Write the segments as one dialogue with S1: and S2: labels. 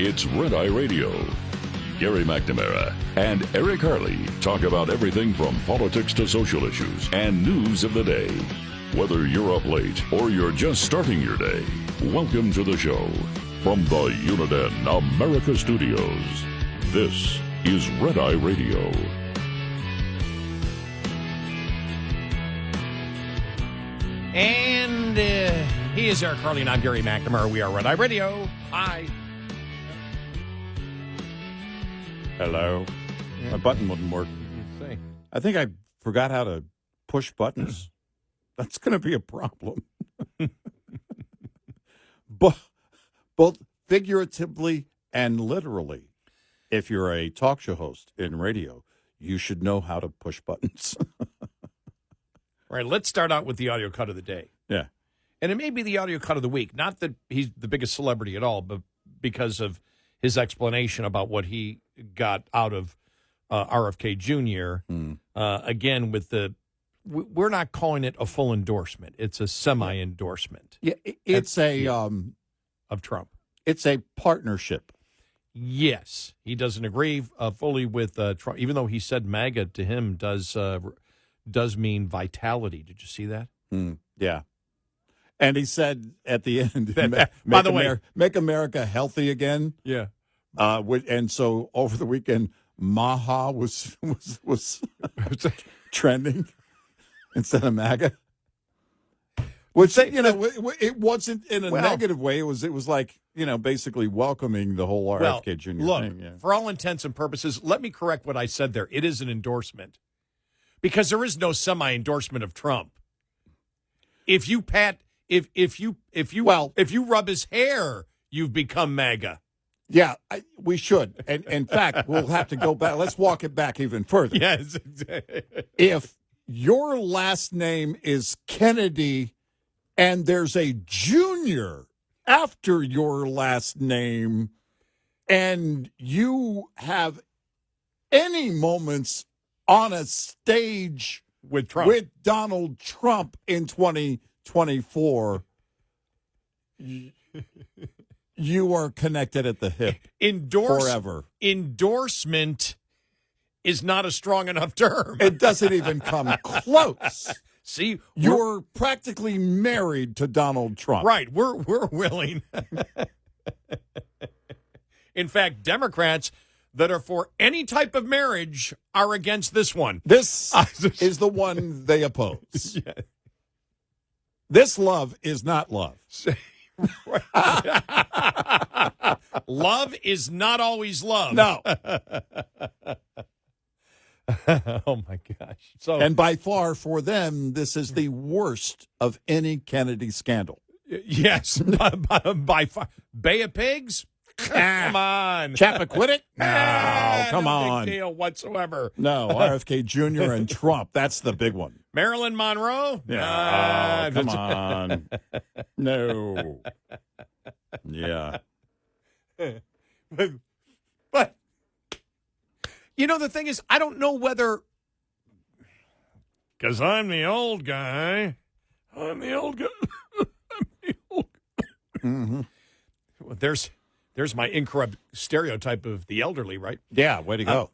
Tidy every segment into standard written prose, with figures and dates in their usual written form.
S1: It's Red Eye Radio. Gary McNamara and Eric Harley talk about everything from politics to social issues and news of the day. Whether you're up late or you're just starting your day, welcome to the show. From the Uniden America Studios, this is Red Eye Radio.
S2: And he is Eric Harley, and I'm Gary McNamara. We are Red Eye Radio. Hi.
S3: Hello.
S2: Yeah.
S3: My button wouldn't work. I think I forgot how to push buttons. That's going to be a problem. Both figuratively and literally. If you're a talk show host in radio, you should know how to push buttons.
S2: All right, let's start out with the audio cut of the day.
S3: Yeah.
S2: And it may be the audio cut of the week. Not that he's the biggest celebrity at all, but because of his explanation about what he got out of RFK Jr. Again, with we're not calling it a full endorsement. It's a semi-endorsement.
S3: Yeah, it's
S2: of Trump.
S3: It's a partnership.
S2: Yes, he doesn't agree fully with Trump, even though he said MAGA to him does mean vitality. Did you see that?
S3: Yeah. And he said at the end,
S2: by the way,
S3: make America healthy again.
S2: Yeah.
S3: And so over the weekend, Maha was trending instead of MAGA. Which, it wasn't in a negative way. It was like, basically welcoming the whole RFK Jr.
S2: Look,
S3: thing. Yeah.
S2: For all intents and purposes, let me correct what I said there. It is an endorsement because there is no semi-endorsement of Trump. If you rub his hair, you've become MAGA.
S3: Yeah, we should. And in fact, we'll have to go back. Let's walk it back even further.
S2: Yes.
S3: If your last name is Kennedy and there's a junior after your last name and you have any moments on a stage
S2: with
S3: Donald Trump in 2024, you are connected at the hip forever.
S2: Endorsement is not a strong enough term.
S3: It doesn't even come close.
S2: See,
S3: you're practically married to Donald Trump.
S2: Right. We're willing. In fact, Democrats that are for any type of marriage are against this one.
S3: This is the one they oppose.
S2: Yeah.
S3: This love is not love.
S2: Love is not always love.
S3: No.
S2: Oh, my gosh.
S3: And by far, for them, this is the worst of any Kennedy scandal.
S2: Yes, by far. Bay of Pigs? Come on.
S3: Chappaquiddick? No, come on.
S2: Big deal whatsoever.
S3: No, RFK Jr. and Trump. That's the big one.
S2: Marilyn Monroe?
S3: Yeah. Come on. No. Yeah.
S2: But, the thing is, I don't know whether, because I'm the old guy.
S3: Mm-hmm.
S2: Well, there's my incorrect stereotype of the elderly, right?
S3: Yeah, way to go.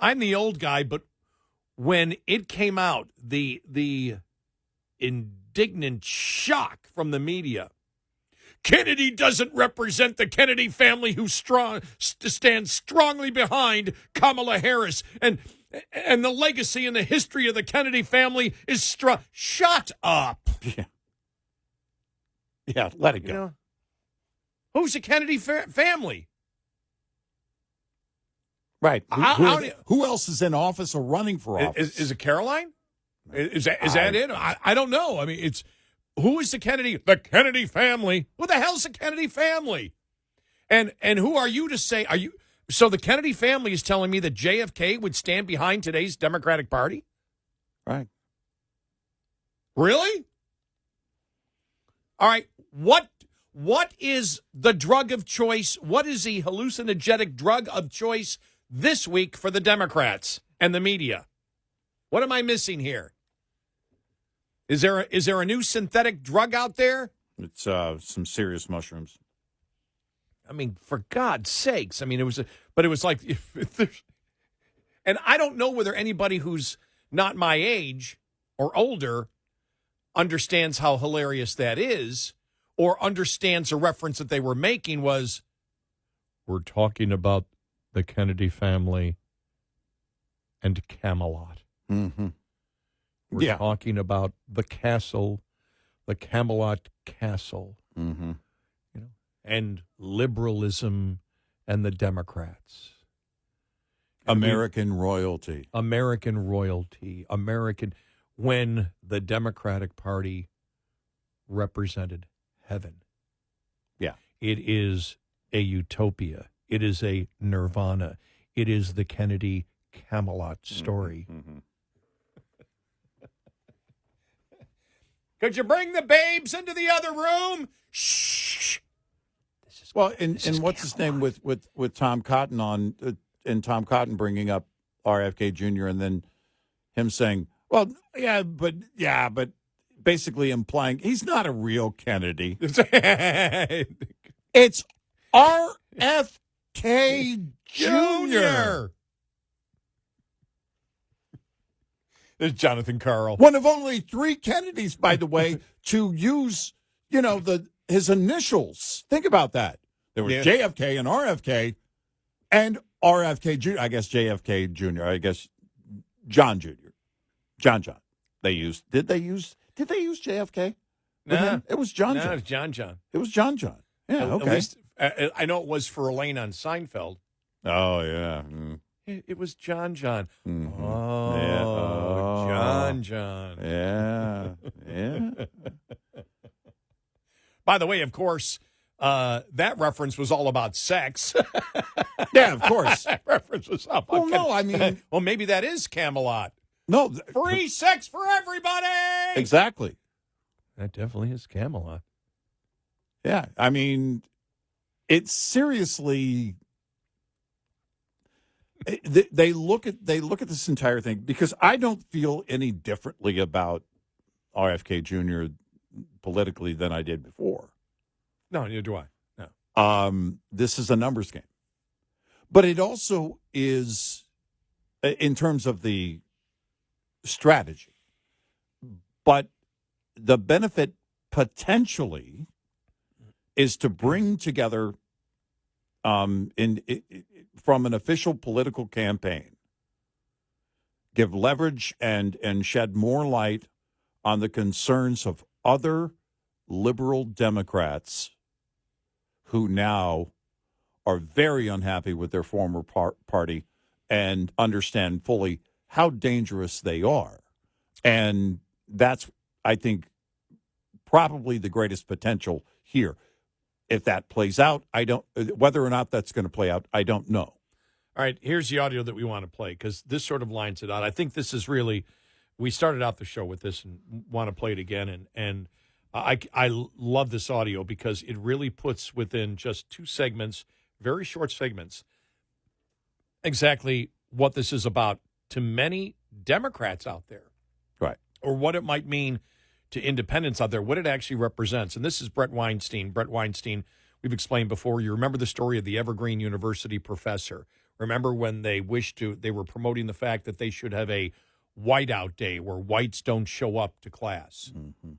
S2: I'm the old guy, but when it came out, the indignant shock from the media, Kennedy doesn't represent the Kennedy family who stands strongly behind Kamala Harris, and the legacy and the history of the Kennedy family is strong. Shut up.
S3: Yeah, let it go.
S2: Who's the Kennedy family?
S3: Right. Who else is in office or running for office?
S2: Is it Caroline? Is that it? I don't know. I mean, who is the Kennedy? The Kennedy family. Who the hell's the Kennedy family? And who are you to say? So the Kennedy family is telling me that JFK would stand behind today's Democratic Party?
S3: Right.
S2: Really? All right. What is the drug of choice? What is the hallucinogenic drug of choice this week for the Democrats and the media? What am I missing here? Is there a new synthetic drug out there?
S3: It's some serious mushrooms.
S2: I mean, for God's sakes. I mean, it was like, if there's, and I don't know whether anybody who's not my age or older understands how hilarious that is, or understands a reference that they were making was, we're talking about the Kennedy family and Camelot.
S3: Mm-hmm.
S2: We're talking about the castle, the Camelot Castle,
S3: mm-hmm.
S2: And liberalism and the Democrats.
S3: American royalty.
S2: When the Democratic Party represented heaven.
S3: Yeah.
S2: It is a utopia. It is a nirvana. It is the Kennedy Camelot story.
S3: Mm-hmm.
S2: Could you bring the babes into the other room? Shh.
S3: Well, and what's his name with Tom Cotton on, and Tom Cotton bringing up RFK Jr. and then him saying, well, but basically implying he's not a real Kennedy. It's RFK Jr.
S2: There's Jonathan Carl.
S3: One of only 3 Kennedys, by the way, to use, his initials. Think about that. There was JFK and RFK and RFK Jr. I guess JFK Jr. I guess John Jr. John. Did they use JFK?
S2: No.
S3: It was John.
S2: No, it was John.
S3: It was John. Yeah, okay.
S2: At least, I know it was for Elaine on Seinfeld.
S3: Oh, yeah. Mm.
S2: It was John.
S3: Mm-hmm.
S2: Oh,
S3: yeah.
S2: John.
S3: Yeah.
S2: By the way, of course, that reference was all about sex.
S3: Yeah, of course.
S2: That reference was all about
S3: Well, no, I mean...
S2: well, maybe that is Camelot.
S3: No.
S2: Free sex for everybody!
S3: Exactly.
S2: That definitely is Camelot.
S3: Yeah, I mean, it's seriously... They look at this entire thing, because I don't feel any differently about RFK Jr. politically than I did before.
S2: No, neither do I. No.
S3: This is a numbers game. But it also is, in terms of the strategy. But the benefit potentially is to bring together, from an official political campaign, give leverage and shed more light on the concerns of other liberal Democrats who now are very unhappy with their former party and understand fully how dangerous they are. And that's, I think, probably the greatest potential here. If that plays out, whether or not that's going to play out, I don't know.
S2: All right, here's the audio that we want to play, because this sort of lines it out. I think this is really, we started out the show with this and want to play it again. And I love this audio because it really puts within just 2 segments, very short segments, exactly what this is about to many Democrats out there.
S3: Right.
S2: Or what it might mean to independents out there, what it actually represents. And this is Brett Weinstein. Brett Weinstein, we've explained before. You remember the story of the Evergreen University professor. Remember when they were promoting the fact that they should have a whiteout day where whites don't show up to class.
S3: Mm-hmm.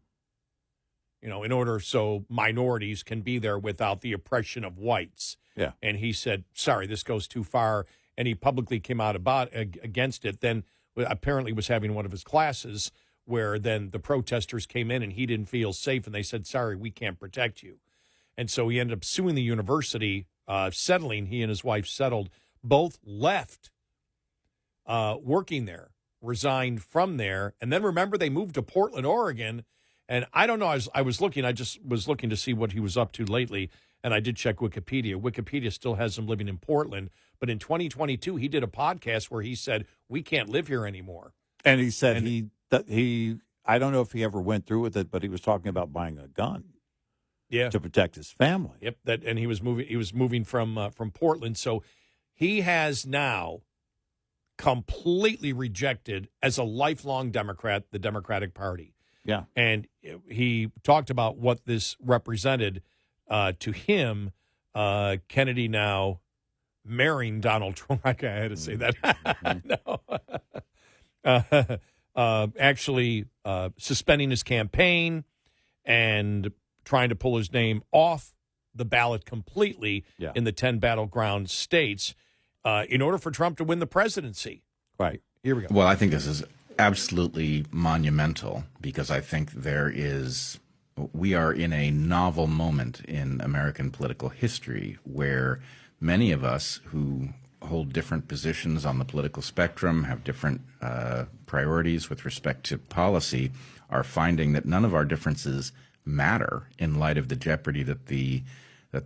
S2: In order so minorities can be there without the oppression of whites.
S3: Yeah.
S2: And he said, sorry, this goes too far. And he publicly came out against it. Then apparently was having one of his classes where then the protesters came in and he didn't feel safe. And they said, sorry, we can't protect you. And so he ended up suing the university, settling. He and his wife settled. Both left working there, resigned from there. And then remember, they moved to Portland, Oregon. And I don't know, I was looking to see what he was up to lately. And I did check Wikipedia. Wikipedia still has him living in Portland. But in 2022, he did a podcast where he said, we can't live here anymore.
S3: And he said I don't know if he ever went through with it, but he was talking about buying a gun.
S2: Yeah.
S3: To protect his family.
S2: Yep. And he was moving from Portland. So he has now completely rejected, as a lifelong Democrat, the Democratic Party.
S3: Yeah.
S2: And he talked about what this represented to him. Kennedy now marrying Donald Trump. I had to say that. No. Actually suspending his campaign and trying to pull his name off the ballot completely in the 10 battleground states in order for Trump to win the presidency.
S3: Right.
S2: Here we go.
S4: Well, I think this is absolutely monumental because I think we are in a novel moment in American political history where many of us who hold different positions on the political spectrum, have different priorities with respect to policy, are finding that none of our differences matter in light of the jeopardy that the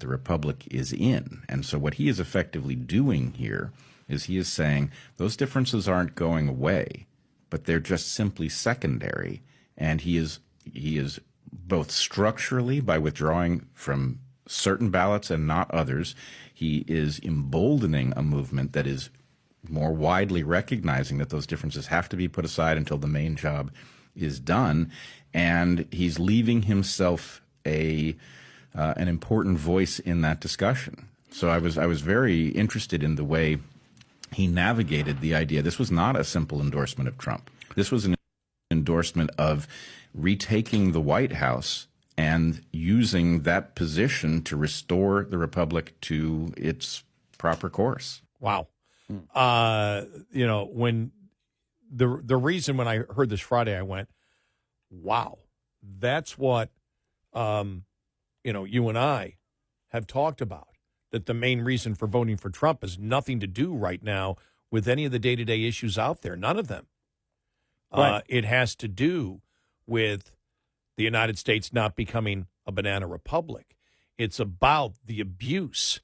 S4: republic is in. And so what he is effectively doing here is he is saying those differences aren't going away, but they're just simply secondary. And he is both structurally, by withdrawing from certain ballots and not others, he is emboldening a movement that is more widely recognizing that those differences have to be put aside until the main job is done. And he's leaving himself an important voice in that discussion. So I was very interested in the way he navigated the idea. This was not a simple endorsement of Trump. This was an endorsement of retaking the White House and using that position to restore the republic to its proper course.
S2: Wow. When the reason when I heard this Friday, I went, wow, that's what, you and I have talked about, that the main reason for voting for Trump has nothing to do right now with any of the day-to-day issues out there. None of them. Right. It has to do with the United States not becoming a banana republic. It's about the abuse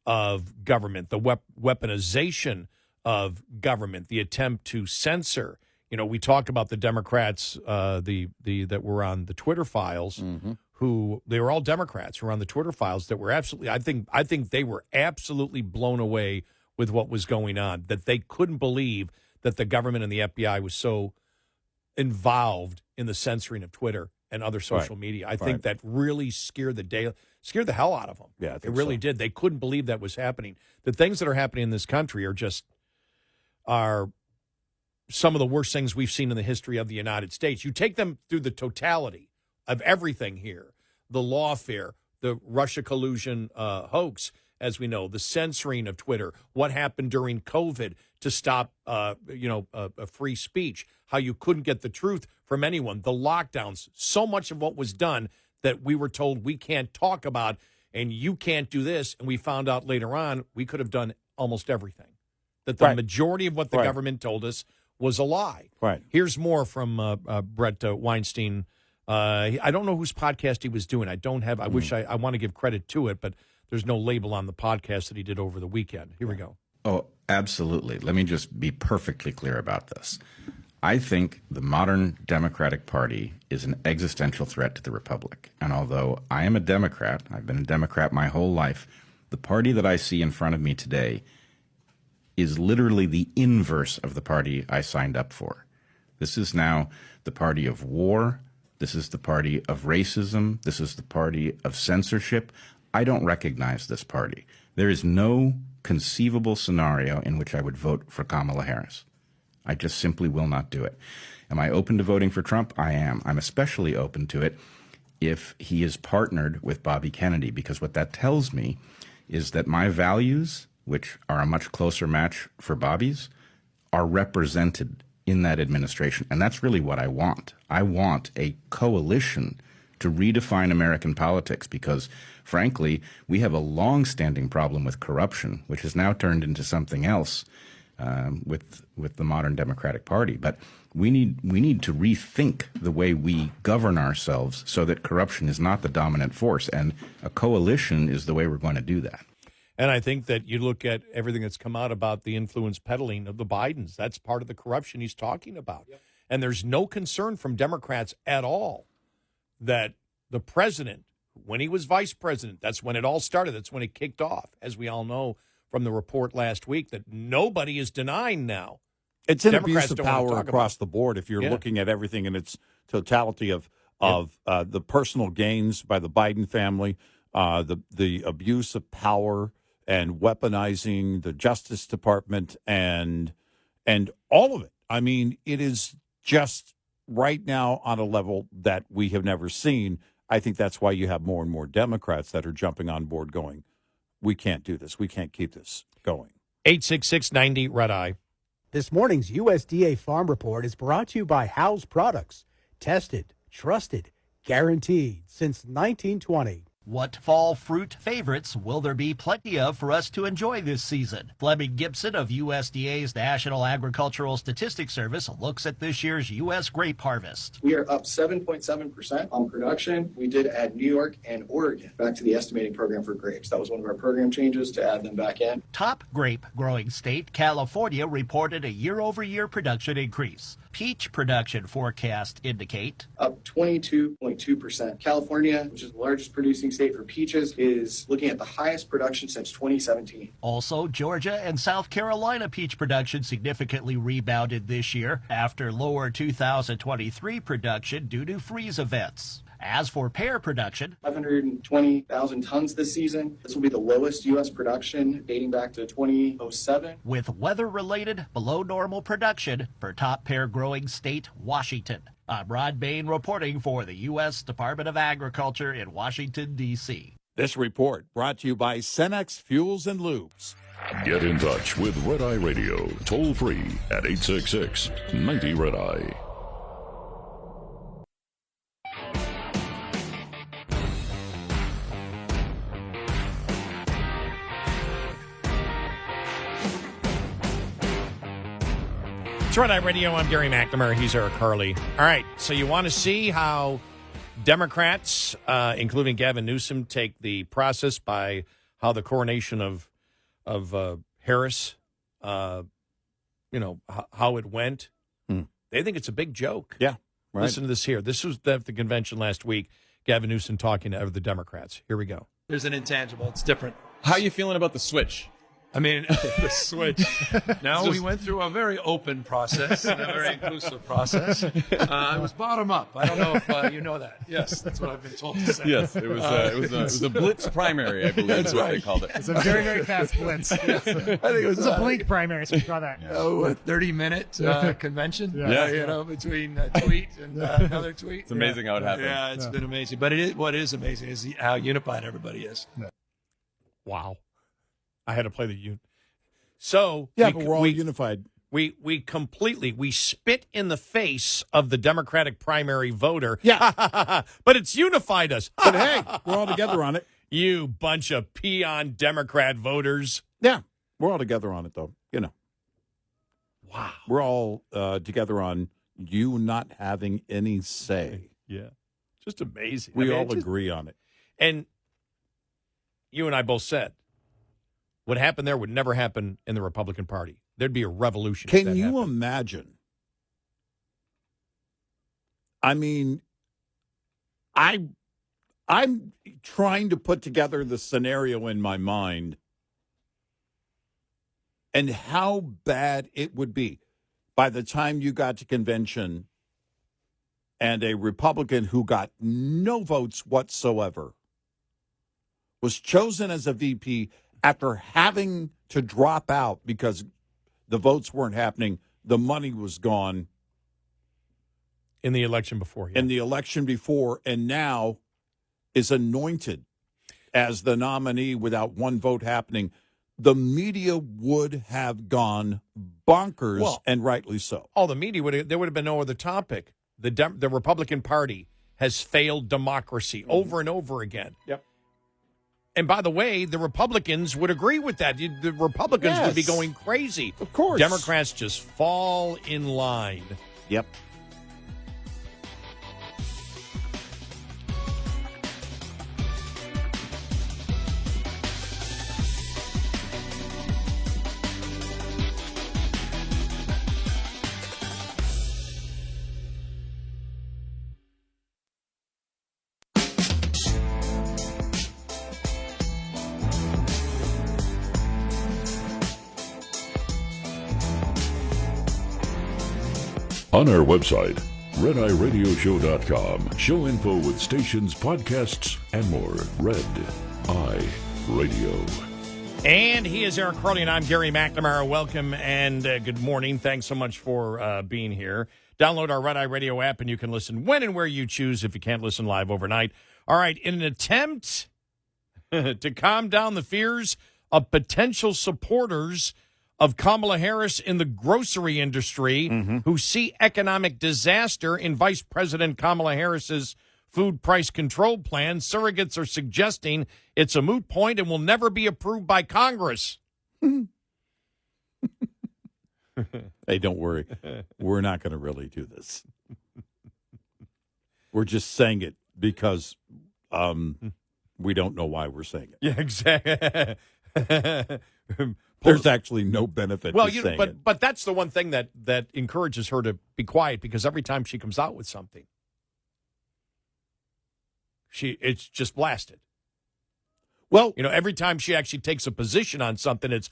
S2: of government, the weaponization of government, the attempt to censor. We talked about the Democrats, that were on the Twitter files, who they were all Democrats who were on the Twitter files that were absolutely. I think they were absolutely blown away with what was going on. That they couldn't believe that the government and the FBI was so involved in the censoring of Twitter and other social media. I think that really scared the hell out of them.
S3: Yeah,
S2: it really did. They couldn't believe that was happening. The things that are happening in this country are some of the worst things we've seen in the history of the United States. You take them through the totality of everything here, the lawfare, the Russia collusion hoax, as we know, the censoring of Twitter, what happened during COVID to stop, free speech, how you couldn't get the truth from anyone, the lockdowns, so much of what was done that we were told we can't talk about and you can't do this. And we found out later on we could have done almost everything, that the majority of what the government told us was a lie.
S3: Right.
S2: Here's more from Brett Weinstein. I don't know whose podcast he was doing. I wish I want to give credit to it, but there's no label on the podcast that he did over the weekend. Here we go.
S4: Oh, absolutely. Let me just be perfectly clear about this. I think the modern Democratic Party is an existential threat to the Republic. And although I am a Democrat, I've been a Democrat my whole life, the party that I see in front of me today is literally the inverse of the party I signed up for. This is now the party of war. This is the party of racism. This is the party of censorship. I don't recognize this party. There is no conceivable scenario in which I would vote for Kamala Harris. I just simply will not do it. Am I open to voting for Trump? I am. I'm especially open to it if he is partnered with Bobby Kennedy, because what that tells me is that my values, which are a much closer match for Bobby's, are represented in that administration. And that's really what I want. I want a coalition to redefine American politics because, frankly, we have a long-standing problem with corruption, which has now turned into something else with the modern Democratic Party. But we need to rethink the way we govern ourselves so that corruption is not the dominant force. And a coalition is the way we're going to do that.
S2: And I think that you look at everything that's come out about the influence peddling of the Bidens. That's part of the corruption he's talking about. Yep. And there's no concern from Democrats at all that the president, when he was vice president, that's when it all started. That's when it kicked off, as we all know from the report last week, that nobody is denying now
S3: It's an
S2: Democrats
S3: abuse of
S2: don't wanna
S3: power
S2: talk
S3: across
S2: about.
S3: the board if you're
S2: Yeah.
S3: looking at everything in its totality of the personal gains by the Biden family, the abuse of power and weaponizing the Justice Department and all of it. I mean, it is just right now on a level that we have never seen. I think that's why you have more and more Democrats that are jumping on board going, we can't do this. We can't keep this going.
S2: 866-90 Red Eye.
S5: This morning's USDA Farm Report is brought to you by House Products. Tested, trusted, guaranteed since 1920.
S6: What fall fruit favorites will there be plenty of for us to enjoy this season? Fleming Gibson of USDA's National Agricultural Statistics Service looks at this year's U.S. grape harvest.
S7: We are up 7.7% on production. We did add New York and Oregon back to the estimating program for grapes. That was one of our program changes to add them back in.
S6: Top grape growing state, California, reported a year-over-year production increase. Peach production forecasts indicate
S7: Up 22.2%. California, which is the largest producing state for peaches, is looking at the highest production since 2017.
S6: Also, Georgia and South Carolina peach production significantly rebounded this year after lower 2023 production due to freeze events. As for pear production,
S7: 520,000 tons this season. This will be the lowest U.S. production dating back to 2007.
S6: with weather-related below normal production for top pear growing state, Washington. I'm Rod Bain reporting for the U.S. Department of Agriculture in Washington, D.C.
S3: This report brought to you by Cenex Fuels and Lubes.
S1: Get in touch with Red Eye Radio, toll free at 866-90 Red Eye.
S2: It's Red Eye Radio. I'm Gary McNamara. He's Eric Harley. All right, so you want to see how Democrats, including Gavin Newsom, take the process by how the coronation of Harris, how it went? They think it's a big joke.
S3: Yeah, right.
S2: Listen to this here. This was at the convention last week. Gavin Newsom talking to the Democrats. Here we go.
S8: There's an intangible. It's different. How are you feeling about the switch? I mean, the switch. No, we went through a very open process, and a very inclusive process. It was bottom up. I don't know if you know that. Yes, that's what I've been told to say.
S9: Yes, it was a blitz primary, I believe is what they called it.
S10: It's a very, very fast blitz.
S8: I think it was
S10: a blink primary, so we call that.
S8: a 30-minute convention. Between a tweet and another tweet.
S9: It's amazing how it happened.
S8: Yeah, it's been amazing. But what is amazing is how unified everybody is.
S2: Wow. I had to play the unit. So
S3: but we're all unified.
S2: We spit in the face of the Democratic primary voter.
S3: Yeah.
S2: But it's unified us.
S3: But hey, we're all together on it.
S2: You bunch of peon Democrat voters.
S3: Yeah, we're all together on it, though.
S2: Wow.
S3: We're all together on you not having any say.
S2: Yeah. Just amazing.
S3: We all agree on it.
S2: And you and I both said, what happened there would never happen in the Republican Party. There'd be a revolution. if
S3: Can
S2: that
S3: you
S2: happened.
S3: imagine? I mean, I'm trying to put together the scenario in my mind and how bad it would be by the time you got to convention and a Republican who got no votes whatsoever was chosen as a VP after having to drop out because the votes weren't happening, the money was gone.
S2: In the election before. Yeah.
S3: In the election before, and now is anointed as the nominee without one vote happening. The media would have gone bonkers, and rightly so.
S2: Oh, the media there would have been no other topic. The Republican Party has failed democracy over and over again.
S3: Yep.
S2: And by the way, the Republicans would agree with that. The Republicans would be going crazy.
S3: Of course.
S2: Democrats just fall in line.
S3: Yep.
S1: On our website, rediradioshow.com. Show info with stations, podcasts, and more. Red Eye Radio.
S2: And he is Eric Harley, and I'm Gary McNamara. Welcome and good morning. Thanks so much for being here. Download our Red Eye Radio app, and you can listen when and where you choose if you can't listen live overnight. All right, in an attempt to calm down the fears of potential supporters of Kamala Harris in the grocery industry who see economic disaster in Vice President Kamala Harris's food price control plan, surrogates are suggesting it's a moot point and will never be approved by Congress.
S3: Hey, don't worry. We're not going to really do this. We're just saying it because we don't know why we're saying it.
S2: Yeah, exactly.
S3: There's actually no benefit to saying it.
S2: But that's the one thing that encourages her to be quiet, because every time she comes out with something, it's just blasted.
S3: Well,
S2: every time she actually takes a position on something, it's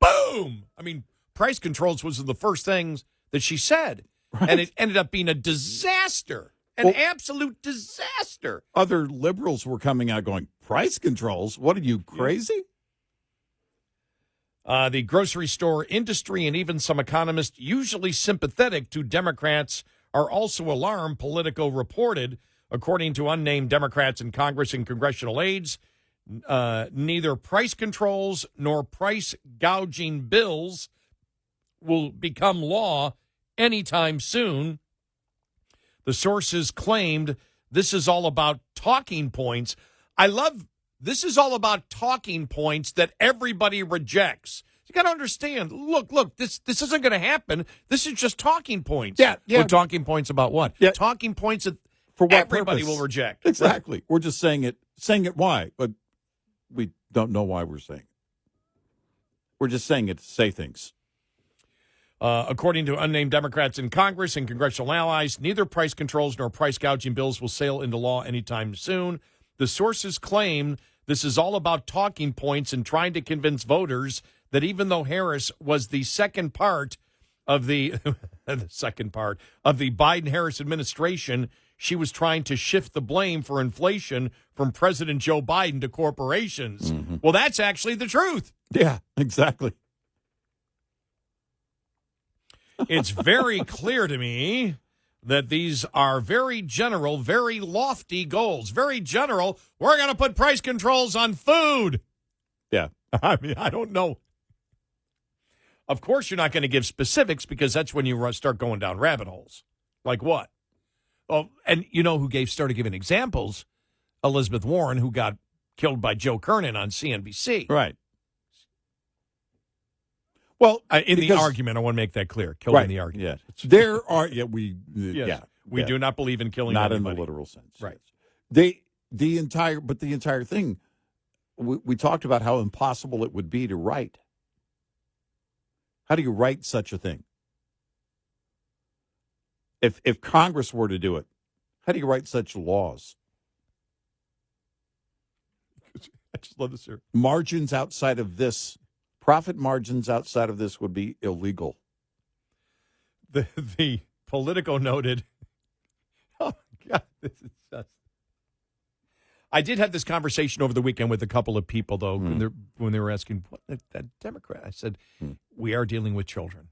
S2: boom. I mean, price controls was the first things that she said, right? And it ended up being a disaster, an absolute disaster.
S3: Other liberals were coming out going, price controls? What are you, crazy?
S2: The grocery store industry and even some economists usually sympathetic to Democrats are also alarmed, Politico reported. According to unnamed Democrats in Congress and congressional aides, neither price controls nor price gouging bills will become law anytime soon. The sources claimed this is all about talking points. I love this is all about talking points that everybody rejects. You got to understand. Look, this isn't going to happen. This is just talking points.
S3: Yeah.
S2: We're talking points about what?
S3: Yeah.
S2: Talking points that
S3: for what
S2: everybody
S3: purpose?
S2: Will reject.
S3: Exactly. We're just saying it why, but we don't know why we're saying it. We're just saying it to say things.
S2: According to unnamed Democrats in Congress and congressional allies, neither price controls nor price gouging bills will sail into law anytime soon. The sources claim this is all about talking points and trying to convince voters that even though Harris was the second part of the Biden-Harris administration, she was trying to shift the blame for inflation from President Joe Biden to corporations. Mm-hmm. Well, that's actually the truth.
S3: Yeah, exactly.
S2: It's very clear to me that these are very general, very lofty goals. Very general. We're going to put price controls on food.
S3: Yeah.
S2: I mean, I don't know. Of course, you're not going to give specifics because that's when you start going down rabbit holes. Like what? Oh, and you know who started giving examples? Elizabeth Warren, who got killed by Joe Kernan on CNBC.
S3: Right. Well,
S2: in the argument, I want to make that clear. Killed in the argument.
S3: Yeah. There are, we
S2: do not believe in killing
S3: not
S2: anybody.
S3: in the literal sense.
S2: Right.
S3: The entire thing, we talked about how impossible it would be to write. How do you write such a thing? If Congress were to do it, how do you write such laws?
S2: I just love this here.
S3: Margins outside of this, profit margins outside of this would be illegal.
S2: The Politico noted, oh, God, this is just... I did have this conversation over the weekend with a couple of people, though, when they were asking, what, that Democrat? I said, we are dealing with children.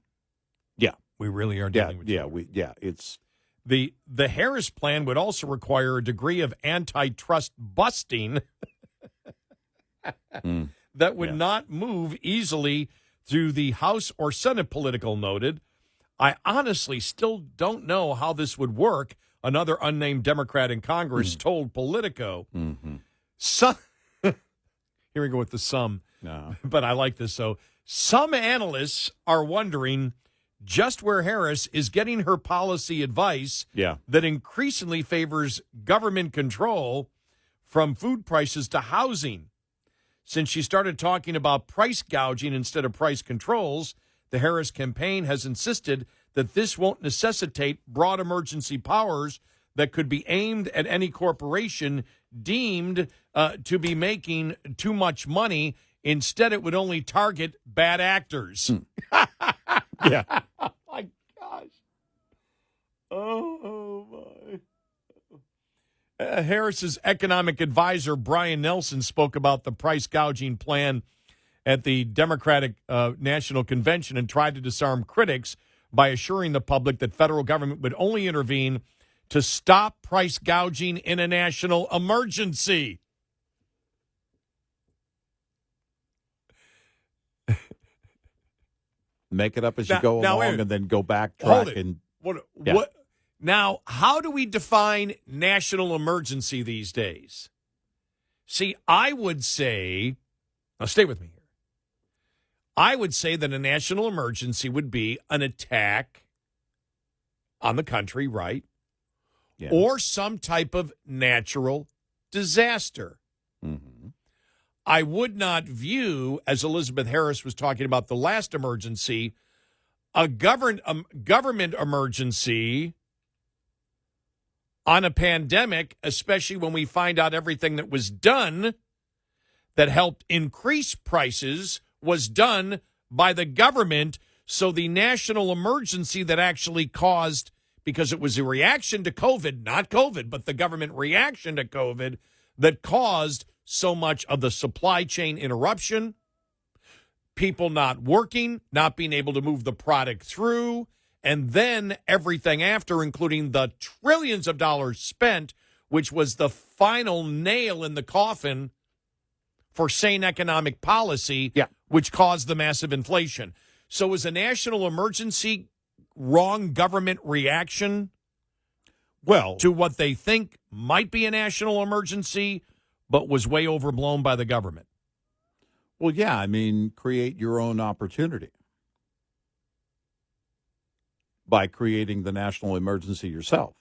S3: Yeah.
S2: We really are dealing with children.
S3: It's...
S2: The Harris plan would also require a degree of antitrust busting that would not move easily through the House or Senate, Politico noted. I honestly still don't know how this would work, another unnamed Democrat in Congress told Politico.
S3: Mm-hmm.
S2: Some, here we go with the sum, but I like this. So some analysts are wondering just where Harris is getting her policy advice that increasingly favors government control from food prices to housing. Since she started talking about price gouging instead of price controls, the Harris campaign has insisted that this won't necessitate broad emergency powers that could be aimed at any corporation deemed to be making too much money. Instead, it would only target bad actors.
S3: Yeah.
S2: Oh, my gosh. Harris's economic advisor, Brian Nelson, spoke about the price gouging plan at the Democratic National Convention and tried to disarm critics by assuring the public that federal government would only intervene to stop price gouging in a national emergency.
S3: Make it up as you go along and then go backtrack. And
S2: What? Now, how do we define national emergency these days? See, I would say, now stay with me here. I would say that a national emergency would be an attack on the country, right?
S3: Yeah.
S2: Or some type of natural disaster.
S3: Mm-hmm.
S2: I would not view, as Elizabeth Harris was talking about the last emergency, a government emergency on a pandemic, especially when we find out everything that was done that helped increase prices was done by the government. So the national emergency that actually caused, because it was a reaction to COVID, not COVID, but the government reaction to COVID that caused so much of the supply chain interruption, people not working, not being able to move the product through, and then everything after, including the trillions of dollars spent, which was the final nail in the coffin for sane economic policy, which caused the massive inflation. So is a national emergency wrong government reaction to what they think might be a national emergency, but was way overblown by the government?
S3: Well, yeah, I mean, create your own opportunity by creating the national emergency yourself.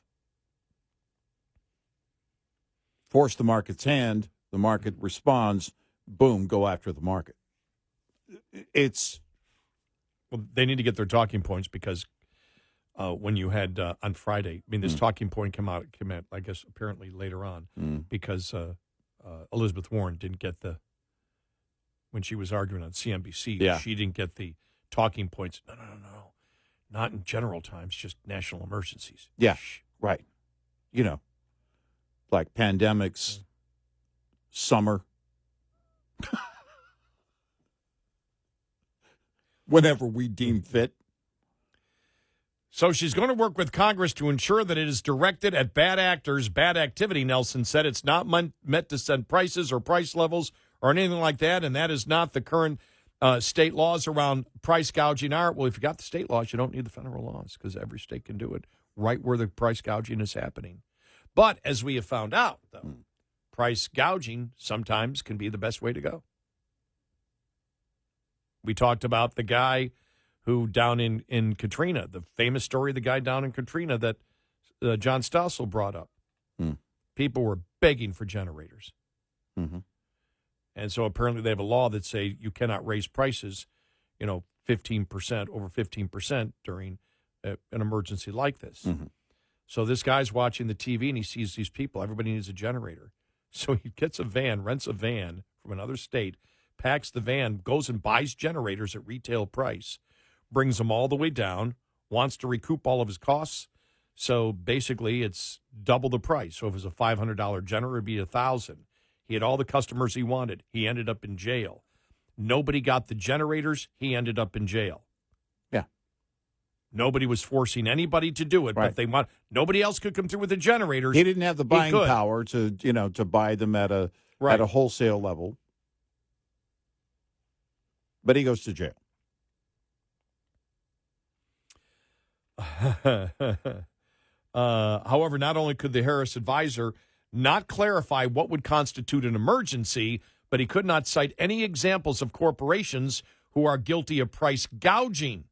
S3: Force the market's hand, the market responds, boom, go after the market.
S2: Well, they need to get their talking points because when you had on Friday, I mean, this talking point came out, I guess, apparently later on because Elizabeth Warren didn't get when she was arguing on CNBC, she didn't get the talking points. No. Not in general times, just national emergencies.
S3: Yeah, right. You know, like pandemics, summer. Whenever we deem fit.
S2: So she's going to work with Congress to ensure that it is directed at bad actors, bad activity, Nelson said. It's not meant to set prices or price levels or anything like that, and that is not the current state laws around price gouging are. Well, if you got the state laws, you don't need the federal laws because every state can do it right where the price gouging is happening. But as we have found out, though, price gouging sometimes can be the best way to go. We talked about the guy who down in Katrina, the famous story of the guy down in Katrina that John Stossel brought up. People were begging for generators.
S3: Mm-hmm.
S2: And so apparently they have a law that say you cannot raise prices, 15%, over 15% during an emergency like this.
S3: Mm-hmm.
S2: So this guy's watching the TV and he sees these people. Everybody needs a generator. So he gets a van, rents a van from another state, packs the van, goes and buys generators at retail price, brings them all the way down, wants to recoup all of his costs. So basically it's double the price. So if it was a $500 generator, it'd be $1,000. He had all the customers he wanted. He ended up in jail. Nobody got the generators. He ended up in jail.
S3: Yeah.
S2: Nobody was forcing anybody to do it, but nobody else could come through with the generators.
S3: He didn't have the buying power to buy them at a wholesale level. But he goes to jail.
S2: However, not only could the Harris advisor not clarify what would constitute an emergency, but he could not cite any examples of corporations who are guilty of price gouging.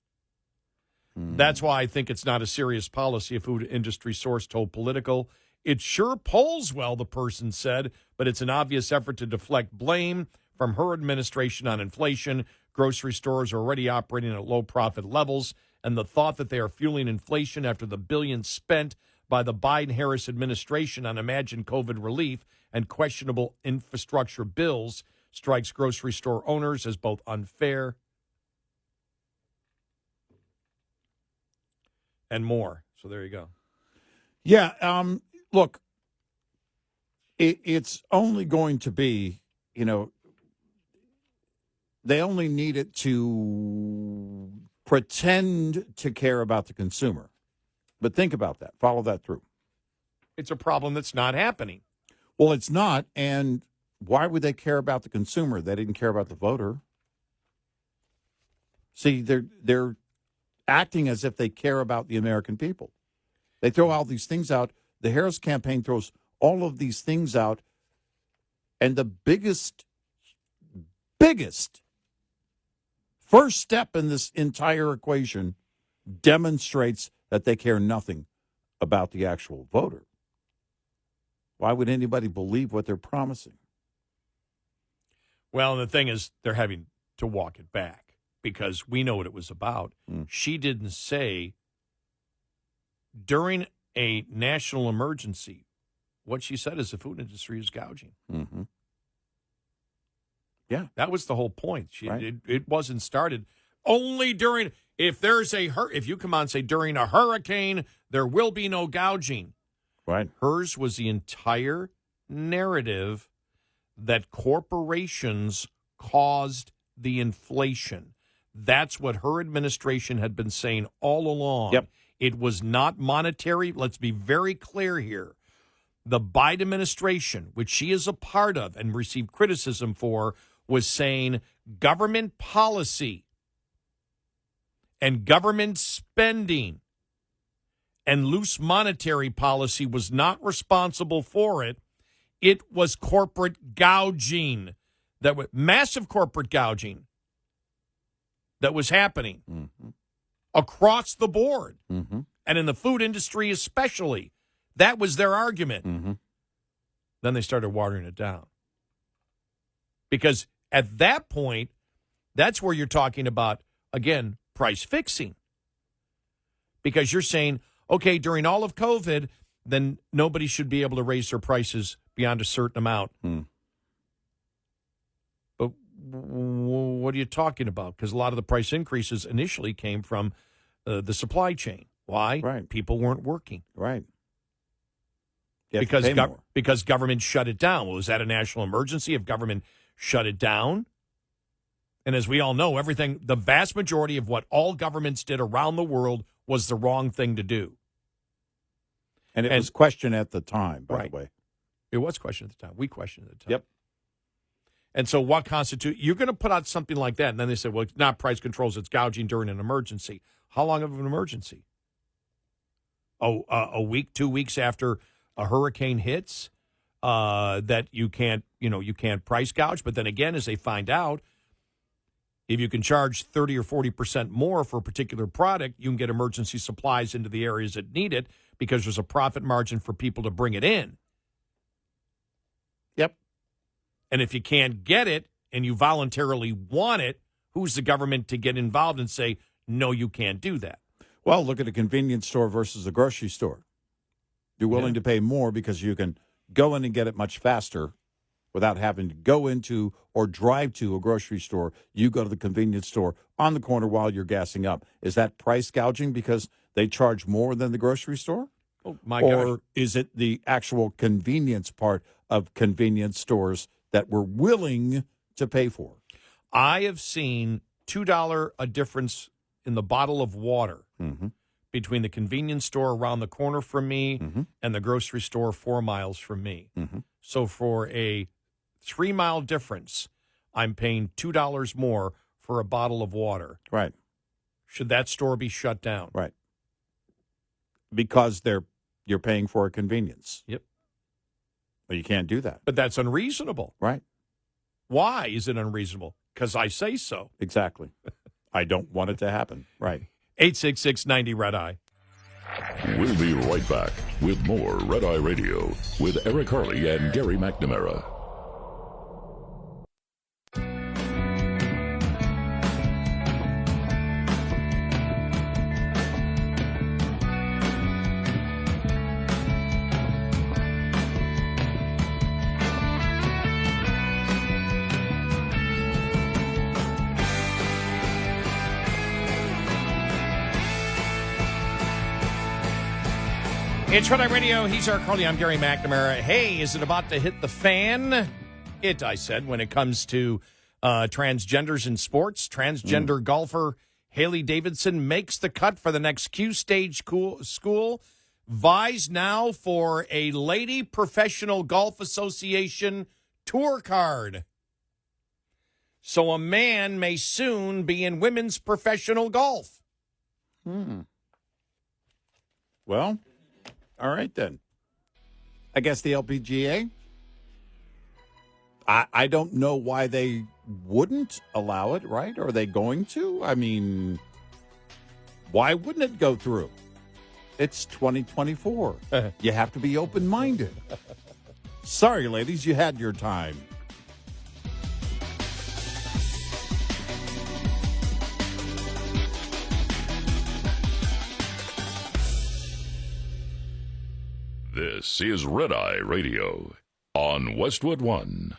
S2: That's why I think it's not a serious policy, a food industry source told Political. It sure polls well, the person said, but it's an obvious effort to deflect blame from her administration on inflation. Grocery stores are already operating at low profit levels, and the thought that they are fueling inflation after the billions spent by the Biden-Harris administration on imagined COVID relief and questionable infrastructure bills strikes grocery store owners as both unfair and more. So there you go.
S3: Yeah, look, It's only going to be, they only need it to pretend to care about the consumer. But think about that. Follow that through.
S2: It's a problem that's not happening.
S3: Well, it's not. And why would they care about the consumer? They didn't care about the voter. See, they're acting as if they care about the American people. They throw all these things out. The Harris campaign throws all of these things out. And the biggest first step in this entire equation demonstrates that they care nothing about the actual voter. Why would anybody believe what they're promising?
S2: Well, and the thing is, they're having to walk it back because we know what it was about. She didn't say during a national emergency. What she said is the food industry is gouging.
S3: Mm-hmm. Yeah.
S2: That was the whole point.
S3: Right.
S2: It wasn't started only during, if you come on and say during a hurricane, there will be no gouging.
S3: Right.
S2: Hers was the entire narrative that corporations caused the inflation. That's what her administration had been saying all along.
S3: Yep.
S2: It was not monetary. Let's be very clear here. The Biden administration, which she is a part of and received criticism for, was saying government policy and government spending and loose monetary policy was not responsible for it. It was corporate gouging, that was massive corporate gouging that was happening across the board, and in the food industry especially. That was their argument. Then they started watering it down. Because at that point, that's where you're talking about, again, price fixing. Because you're saying, okay, during all of COVID, then nobody should be able to raise their prices beyond a certain amount. But what are you talking about? Because a lot of the price increases initially came from the supply chain. Why?
S3: Right.
S2: People weren't working.
S3: Right.
S2: Because government shut it down. Well, was that a national emergency if government shut it down? And as we all know, the vast majority of what all governments did around the world was the wrong thing to do.
S3: And it was questioned at the time, by the way.
S2: It was questioned at the time. We questioned it at the time.
S3: Yep.
S2: And so what constitutes, you're going to put out something like that, and then they say, well, it's not price controls, it's gouging during an emergency. How long of an emergency? A week, 2 weeks after a hurricane hits, that you can't price gouge. But then again, as they find out, if you can charge 30 or 40% more for a particular product, you can get emergency supplies into the areas that need it because there's a profit margin for people to bring it in.
S3: Yep.
S2: And if you can't get it and you voluntarily want it, who's the government to get involved and say, no, you can't do that?
S3: Well, look at a convenience store versus a grocery store. You're willing to pay more because you can go in and get it much faster without having to go into or drive to a grocery store. You go to the convenience store on the corner while you're gassing up. Is that price gouging because they charge more than the grocery store?
S2: Oh, my
S3: or
S2: gosh.
S3: Is it the actual convenience part of convenience stores that we're willing to pay for?
S2: I have seen $2 a difference in the bottle of water between the convenience store around the corner from me and the grocery store 4 miles from me. So for a 3 mile difference, I'm paying $2 more for a bottle of water.
S3: Right.
S2: Should that store be shut down?
S3: Right. Because you're paying for a convenience.
S2: Yep.
S3: But you can't do that.
S2: But that's unreasonable.
S3: Right.
S2: Why is it unreasonable? Because I say so.
S3: Exactly. I don't want it to happen. Right.
S2: 866-90-RED-EYE.
S1: We'll be right back with more Red Eye Radio with Eric Harley and Gary McNamara.
S2: It's Red Eye Radio. He's Eric Harley. I'm Gary McNamara. Hey, is it about to hit the fan? I said, when it comes to transgenders in sports. Transgender golfer Haley Davidson makes the cut for the next Q Stage school. Vies now for a Lady Professional Golf Association tour card. So a man may soon be in women's professional golf.
S3: Well, all right then. I guess the LPGA. I don't know why they wouldn't allow it, right? Are they going to? I mean, why wouldn't it go through? It's 2024. You have to be open-minded. Sorry, ladies, you had your time.
S1: This is Red Eye Radio on Westwood One.